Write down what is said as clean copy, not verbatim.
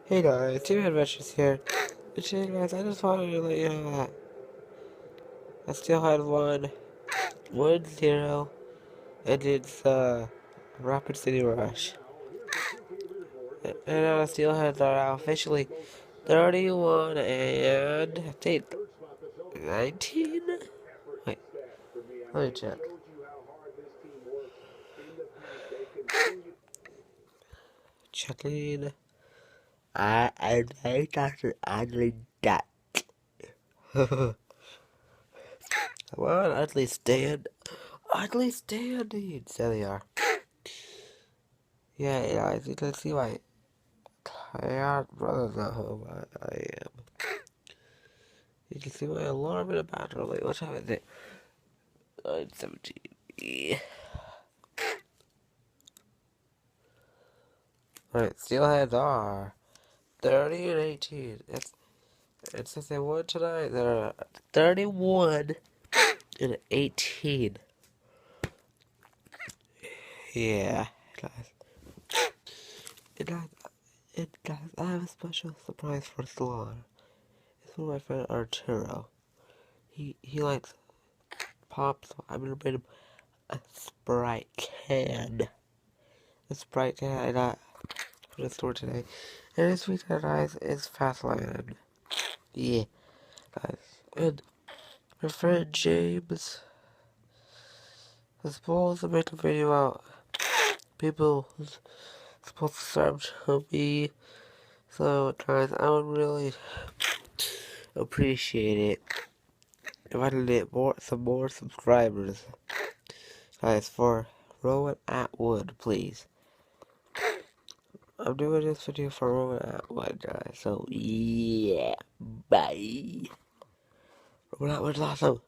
Hey guys, Team Adventures here. And today guys, I just wanted to let you know that I still had 1-0, and it's Rapid City Rush. And our steelheads are now officially 31 and I think 19? Wait, let me check. Checking. I think that's an ugly duck. Come on, ugly stand. Ugly standing. There they are. Yeah, as you can see, my brother's not home. I am. You can see my alarm in the bathroom. Like, what time is it? 9:17. Yeah. Alright, steelheads are 30 and 18. It says they won tonight. They're 31 and 18. Yeah, guys. And guys, I have a special surprise for Salon. It's from my friend Arturo. He likes pop, so I'm gonna bring him a Sprite can. A Sprite can I got from the store today. And his sweet guys is fast line. Yeah, guys. And my friend James is supposed to make a video out people who's supposed to start to me. So guys, I would really appreciate it if I could get some more subscribers. Guys, for romanatwood, please. I'm doing this video for romanatwood, guys. So yeah, bye. Romanatwood's awesome.